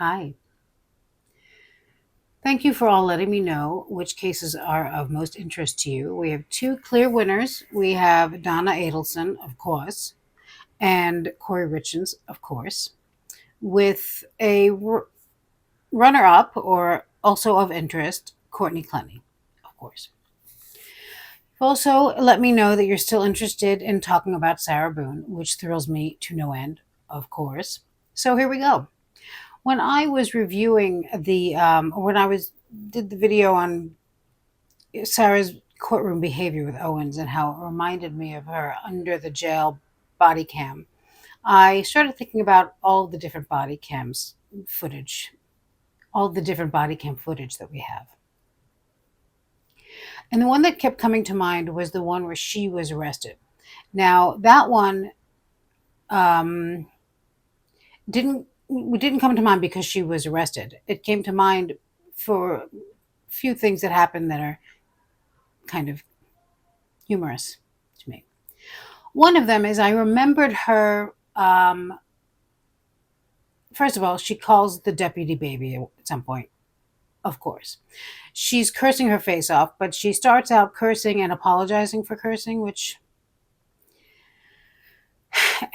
Hi. Thank you for all letting me know which cases are of most interest to you. We have two clear winners. We have Donna Adelson, of course, and Corey Richens, of course, with a runner up or also of interest, Courtney Clenny, of course. Also, let me know that you're still interested in talking about Sarah Boone, which thrills me to no end, of course. So here we go. When I was reviewing when I was did the video on Sarah's courtroom behavior with Owens and how it reminded me of her under the jail body cam, I started thinking about all the different footage, all the different body cam footage that we have. And the one that kept coming to mind was the one where she was arrested. Now, that one um, didn't come to mind because she was arrested. It came to mind for a few things that happened that are kind of humorous to me. One of them is I remembered her. First of all, she calls the deputy baby at some point, of course. She's cursing her face off, but she starts out cursing and apologizing for cursing,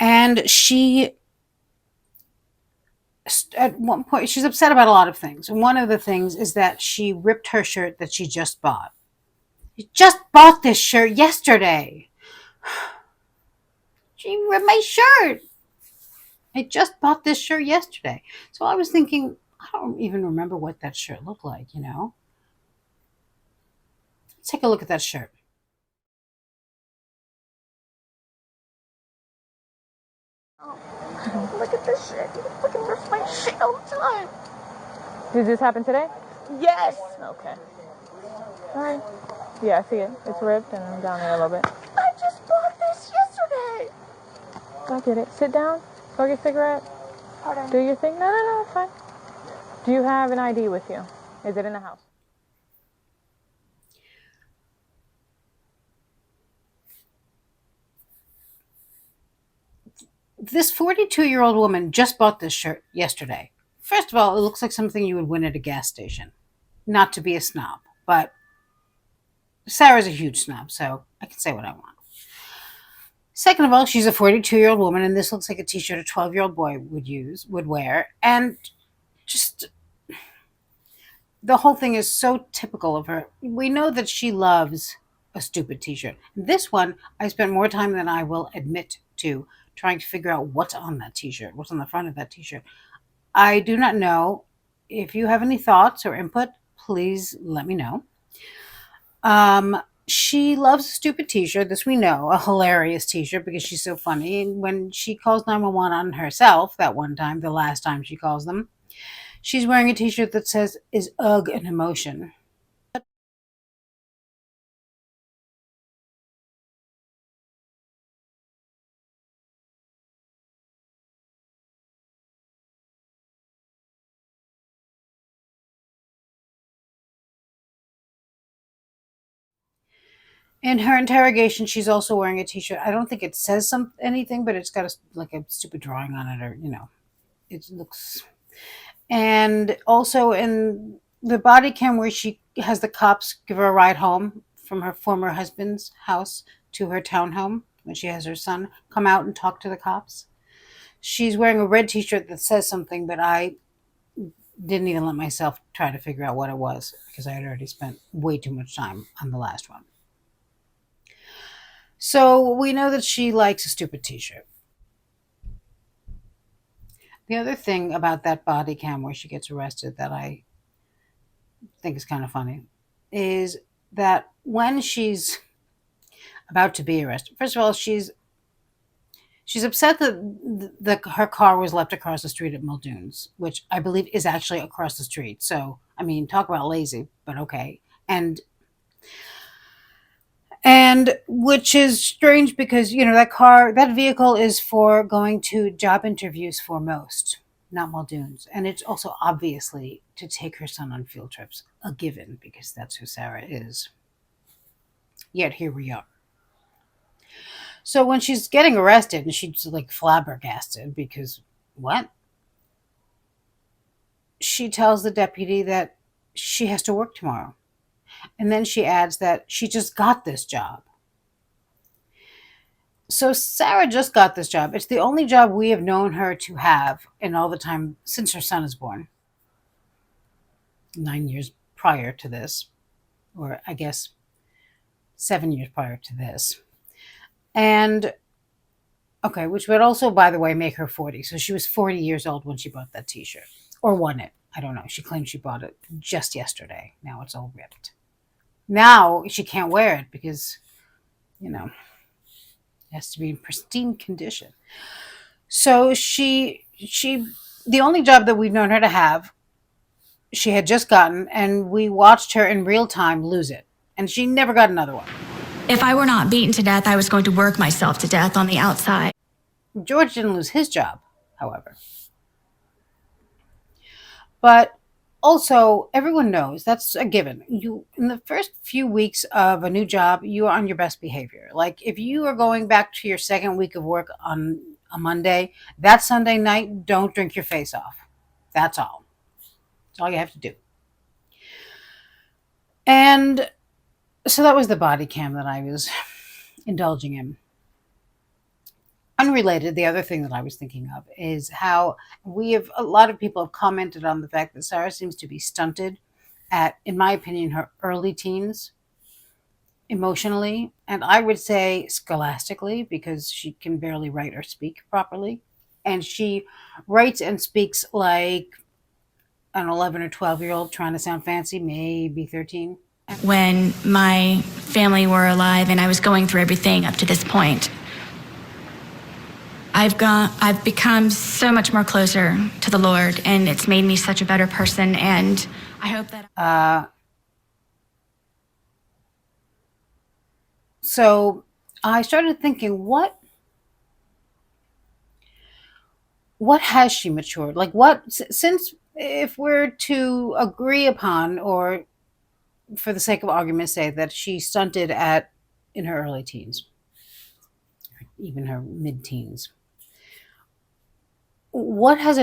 and she, at one point, she's upset about a lot of things. And one of the things is that she ripped her shirt that she just bought. She just bought this shirt yesterday. She ripped my shirt. I just bought this shirt yesterday. So I was thinking, I don't even remember what that shirt looked like. Let's take a look at that shirt. Oh, look at this shit. Look at this my shit all the time. Did this happen today? Yes. Okay. All right. Yeah, I see it. It's ripped and down there a little bit. I just bought this yesterday. I get it. Sit down. Smoke your cigarette. Pardon? Do your thing. No, it's fine. Do you have an ID with you? Is it in the house? This 42-year-old woman just bought this shirt yesterday. First of all, it looks like something you would win at a gas station. Not to be a snob, but Sarah's a huge snob, so I can say what I want. Second of all, she's a 42-year-old woman, and this looks like a t-shirt a 12-year-old boy would wear. And just the whole thing is so typical of her. We know that she loves a stupid t-shirt. This one, I spent more time than I will admit to trying to figure out what's on that t-shirt, what's on the front of that t-shirt. I do not know. If you have any thoughts or input, please let me know. She loves a stupid t-shirt. This we know, a hilarious t-shirt because she's so funny. And when she calls 911 on herself that one time, the last time she calls them, she's wearing a t-shirt that says, "Is ugh an emotion?" In her interrogation, she's also wearing a t-shirt. I don't think it says anything, but it's got like a stupid drawing on it, or it looks. And also in the body cam where she has the cops give her a ride home from her former husband's house to her townhome when she has her son come out and talk to the cops. She's wearing a red t-shirt that says something, but I didn't even let myself try to figure out what it was because I had already spent way too much time on the last one. So we know that she likes a stupid t-shirt. The other thing about that body cam where she gets arrested that I think is kind of funny is that when she's about to be arrested, first of all, she's upset that her car was left across the street at Muldoon's, which I believe is actually across the street. So, I mean, talk about lazy, but okay. And which is strange because that vehicle is for going to job interviews for most, not Muldoon's, and it's also obviously to take her son on field trips, a given because that's who Sarah is. Yet here we are. So when she's getting arrested and she's like flabbergasted because what? she tells the deputy that she has to work tomorrow. And then she adds that she just got this job. So Sarah just got this job. It's the only job we have known her to have in all the time since her son is born, 9 years prior to this, or I guess 7 years prior to this. And okay, which would also, by the way, make her 40. So she was 40 years old when she bought that t shirt or won it. I don't know. She claims she bought it just yesterday. Now it's all ripped. Now she can't wear it because, it has to be in pristine condition. So the only job that we've known her to have, she had just gotten, and we watched her in real time lose it. And she never got another one. If I were not beaten to death, I was going to work myself to death on the outside. George didn't lose his job, however. But also, everyone knows that's a given. In the first few weeks of a new job, you are on your best behavior. Like if you are going back to your second week of work on a Monday, that Sunday night, don't drink your face off. That's all. That's all you have to do. And so that was the body cam that I was indulging in. Unrelated, the other thing that I was thinking of is how a lot of people have commented on the fact that Sarah seems to be stunted at, in my opinion, her early teens emotionally. And I would say scholastically, because she can barely write or speak properly. And she writes and speaks like an 11 or 12-year-old trying to sound fancy, maybe 13. When my family were alive and I was going through everything up to this point, I've become so much more closer to the Lord, and it's made me such a better person, and I hope that... So I started thinking, what has she matured? Like since if we're to agree upon, or for the sake of argument, say that she stunted in her early teens, even her mid-teens, how has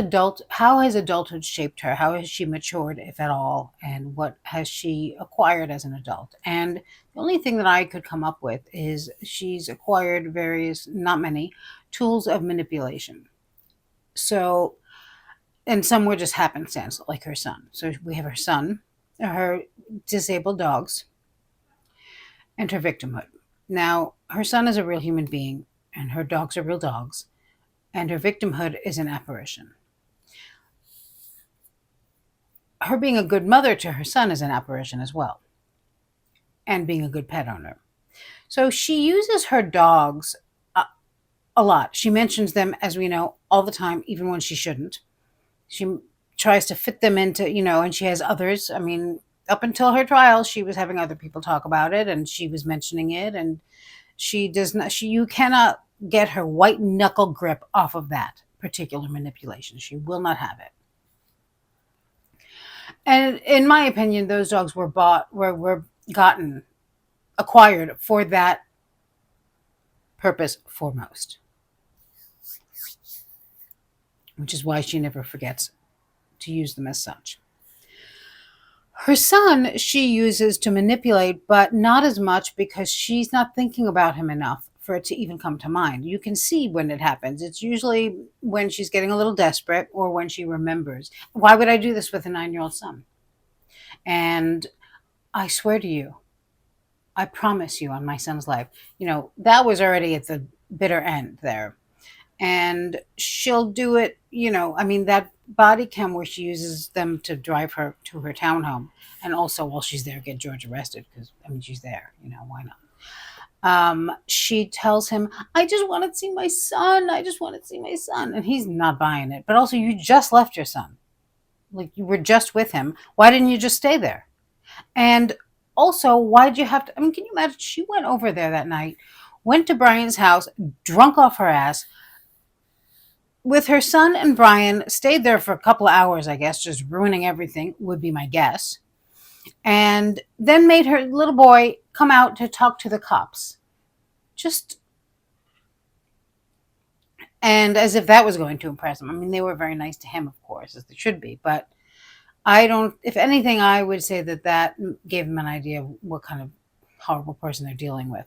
adulthood shaped her? How has she matured, if at all? And what has she acquired as an adult? And the only thing that I could come up with is she's acquired various, not many, tools of manipulation. So, and some were just happenstance, like her son. So we have her son, her disabled dogs, and her victimhood. Now, her son is a real human being, and her dogs are real dogs, and her victimhood is an apparition. Her being a good mother to her son is an apparition as well, and being a good pet owner. So she uses her dogs a lot. She mentions them, as we know, all the time, even when she shouldn't. She tries to fit them into, and she has others. I mean, up until her trial, she was having other people talk about it, and she was mentioning it, and she does not. You cannot get her white knuckle grip off of that particular manipulation. She will not have it. And in my opinion, those dogs were acquired for that purpose foremost, which is why she never forgets to use them as such. Her son, she uses to manipulate, but not as much because she's not thinking about him enough for it to even come to mind. You can see when it happens. It's usually when she's getting a little desperate or when she remembers. Why would I do this with a 9-year-old son? And I swear to you, I promise you on my son's life, that was already at the bitter end there. And she'll do it, that body cam where she uses them to drive her to her townhome. And also while she's there, get George arrested because, she's there, why not? She tells him, I just want to see my son. I just want to see my son. And he's not buying it. But also, you just left your son. Like, you were just with him. Why didn't you just stay there? And also, why'd you have to? Can you imagine? She went over there that night, went to Brian's house, drunk off her ass, with her son and Brian, stayed there for a couple of hours, I guess, just ruining everything, would be my guess. And then made her little boy come out to talk to the cops. And as if that was going to impress him. They were very nice to him, of course, as they should be. But I don't, if anything, I would say that that gave them an idea of what kind of horrible person they're dealing with.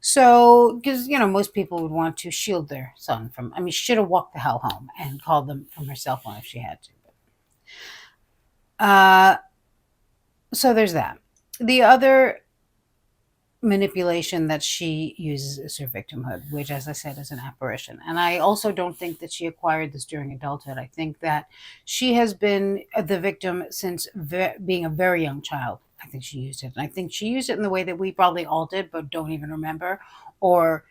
So, because, most people would want to shield their son from, I mean, she should have walked the hell home and called them from her cell phone if she had to. So there's that. The other manipulation that she uses is her victimhood, which, as I said, is an apparition. And I also don't think that she acquired this during adulthood. I think that she has been the victim since being a very young child. I think she used it. And I think she used it in the way that we probably all did, but don't even remember. Or,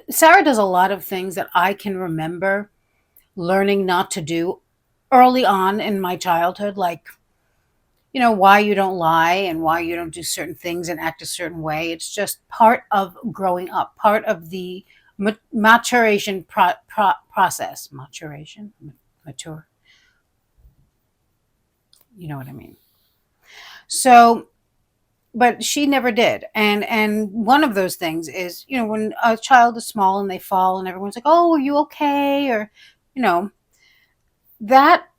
Sarah does a lot of things that I can remember learning not to do early on in my childhood, like why you don't lie and why you don't do certain things and act a certain way. It's just part of growing up, part of the maturation process. Maturation? Mature. You know what I mean? So, but she never did. And one of those things is, when a child is small and they fall and everyone's like, oh, are you okay? Or, that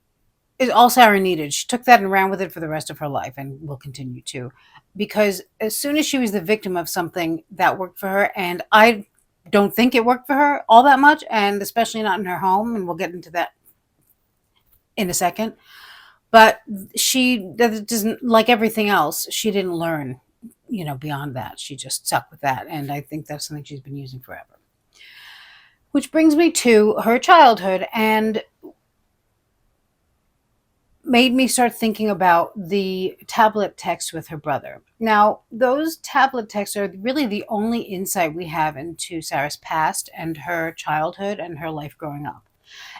is all Sarah needed. She took that and ran with it for the rest of her life and will continue to. Because as soon as she was the victim of something that worked for her, and I don't think it worked for her all that much, and especially not in her home, and we'll get into that in a second. But she doesn't, like everything else, she didn't learn, beyond that. She just stuck with that. And I think that's something she's been using forever. Which brings me to her childhood and made me start thinking about the tablet texts with her brother. Now, those tablet texts are really the only insight we have into Sarah's past and her childhood and her life growing up.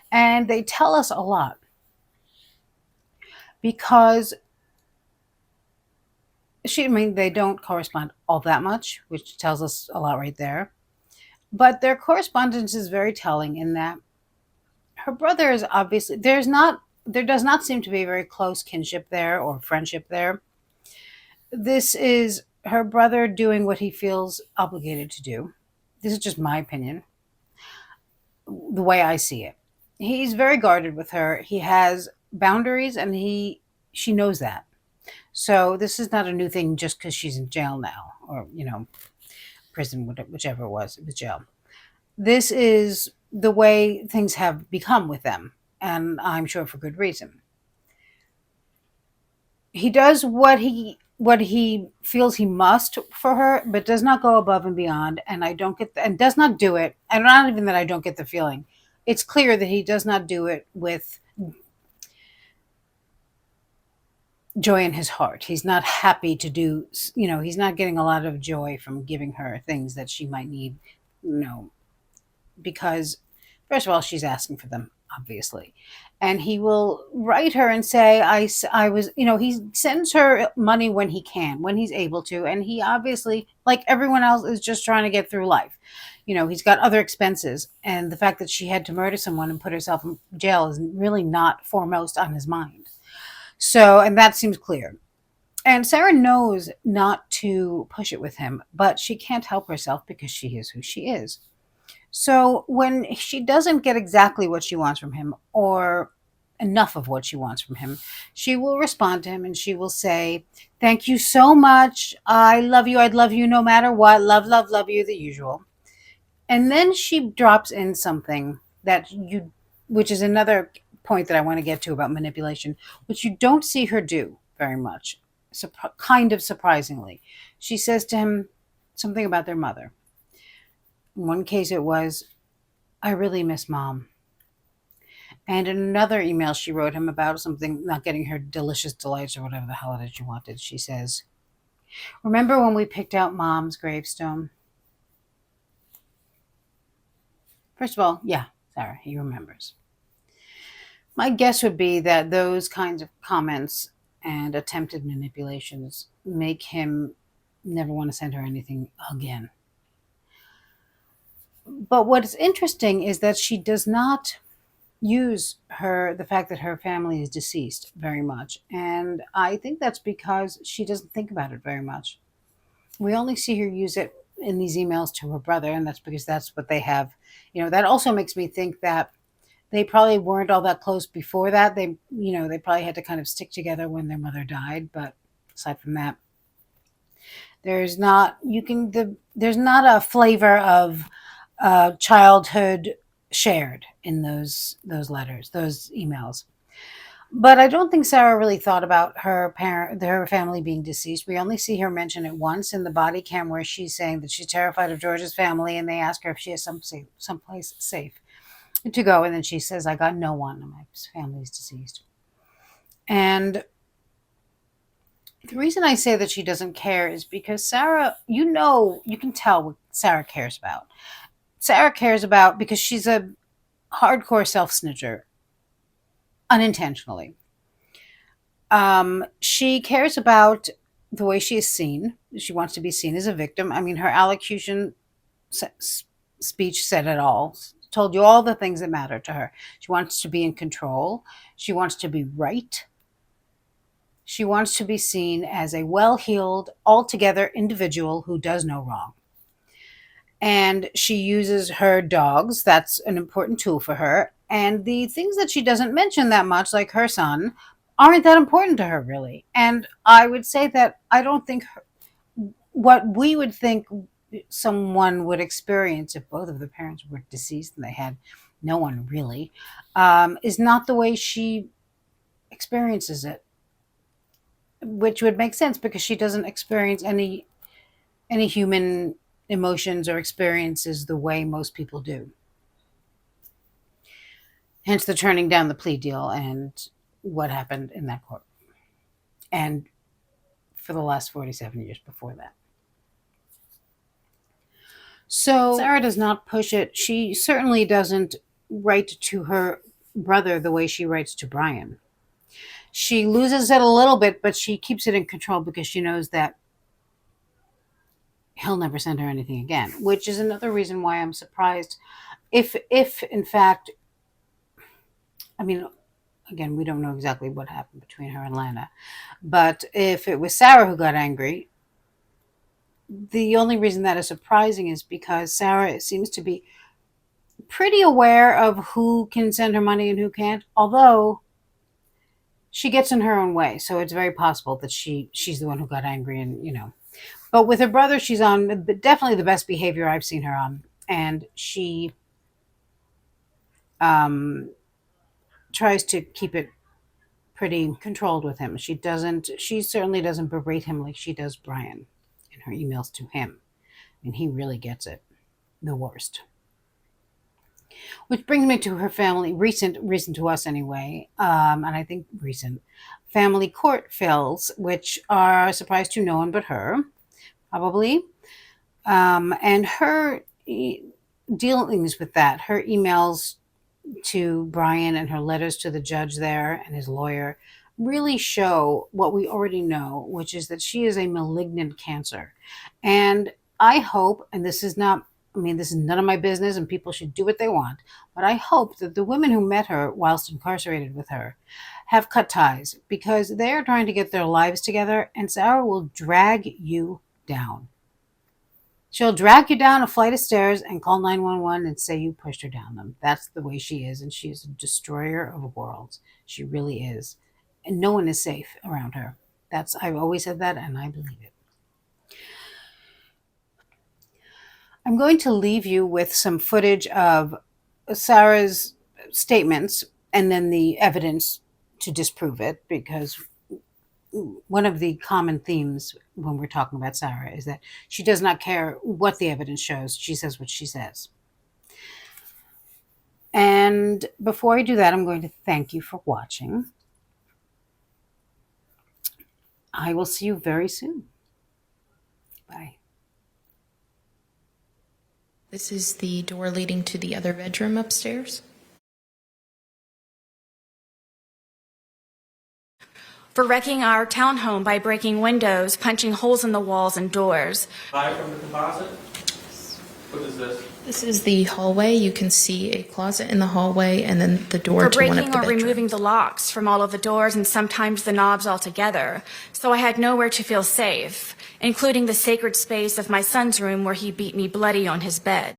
And they tell us a lot because they don't correspond all that much, which tells us a lot right there. But their correspondence is very telling in that her brother is obviously, there does not seem to be a very close kinship there or friendship there. This is her brother doing what he feels obligated to do. This is just my opinion, the way I see it. He's very guarded with her. He has boundaries and she knows that. So this is not a new thing just because she's in jail now or, prison, whichever it was jail. This is the way things have become with them. And I'm sure for good reason. He does what he feels he must for her, but does not go above and beyond. And I don't get and does not do it. And not even that I don't get the feeling. It's clear that he does not do it with joy in his heart. He's not happy to do, he's not getting a lot of joy from giving her things that she might need, because first of all, she's asking for them, obviously. And he will write her and say, I was, he sends her money when he can, when he's able to. And he obviously, like everyone else, is just trying to get through life. He's got other expenses. And the fact that she had to murder someone and put herself in jail is really not foremost on his mind. So, and that seems clear. And Sarah knows not to push it with him, but she can't help herself because she is who she is. So when she doesn't get exactly what she wants from him or enough of what she wants from him, she will respond to him and she will say, thank you so much. I love you. I'd love you no matter what. Love, love, love you, the usual. And then she drops in something which is another point that I want to get to about manipulation, which you don't see her do very much, kind of surprisingly. She says to him something about their mother. In one case it was, I really miss Mom. And in another email she wrote him about something, not getting her delicious delights or whatever the hell it is she wanted, she says, remember when we picked out Mom's gravestone? First of all, yeah, Sarah, he remembers. My guess would be that those kinds of comments and attempted manipulations make him never want to send her anything again. But what's interesting is that she does not use the fact that her family is deceased very much. And I think that's because she doesn't think about it very much. We only see her use it in these emails to her brother, and that's because that's what they have. That also makes me think that They probably weren't all that close before that. They probably had to kind of stick together when their mother died. But aside from that, there's not there's not a flavor of childhood shared in those letters, those emails. But I don't think Sarah really thought about her family being deceased. We only see her mention it once in the body cam where she's saying that she's terrified of George's family, and they ask her if she has someplace safe to go, and then she says, "I got no one, and my family's deceased." And the reason I say that she doesn't care is because Sarah, you can tell what Sarah cares about. Sarah cares about, because she's a hardcore self-snitcher, unintentionally. She cares about the way she is seen. She wants to be seen as a victim. I mean, her allocution speech said it all. Told you all the things that matter to her. She wants to be in control. She wants to be right. She wants to be seen as a well-heeled, altogether individual who does no wrong. And she uses her dogs. That's an important tool for her. And the things that she doesn't mention that much, like her son, aren't that important to her, really. And I would say that I don't think what we would think someone would experience if both of the parents were deceased and they had no one really, is not the way she experiences it, which would make sense because she doesn't experience any human emotions or experiences the way most people do. Hence the turning down the plea deal and what happened in that court. And for the last 47 years before that. So Sarah does not push it. She certainly doesn't write to her brother the way she writes to Brian. She loses it a little bit, but she keeps it in control because she knows that he'll never send her anything again, which is another reason why I'm surprised. If in fact, I mean, again, we don't know exactly what happened between her and Lana, but if it was Sarah who got angry, the only reason that is surprising is because Sarah seems to be pretty aware of who can send her money and who can't, although she gets in her own way. So it's very possible that she's the one who got angry and, But with her brother, she's on definitely the best behavior I've seen her on. And she tries to keep it pretty controlled with him. She certainly doesn't berate him like she does Brian in her emails to him. I mean, he really gets it the worst. Which brings me to her family, recent to us anyway, and I think recent family court fills, which are a surprise to no one but her, probably. And her dealings with that, her emails to Brian and her letters to the judge there and his lawyer really show what we already know, which is that she is a malignant cancer. And I hope, and this is none of my business and people should do what they want, but I hope that the women who met her whilst incarcerated with her have cut ties, because they are trying to get their lives together, and Sarah will drag you down. She'll drag you down a flight of stairs and call 911 and say you pushed her down them. That's the way she is, and she is a destroyer of worlds. She really is. And no one is safe around her. I've always said that, and I believe it. I'm going to leave you with some footage of Sarah's statements and then the evidence to disprove it, because one of the common themes when we're talking about Sarah is that she does not care what the evidence shows. She says what she says. And before I do that, I'm going to thank you for watching. I will see you very soon. Bye. This is the door leading to the other bedroom upstairs. For wrecking our townhome by breaking windows, punching holes in the walls and doors. Buy from the composite? What is this? This is the hallway. You can see a closet in the hallway and then the door For to one of breaking the or bedrooms. removing the locks from all of the doors and sometimes the knobs altogether. So I had nowhere to feel safe, including the sacred space of my son's room where he beat me bloody on his bed.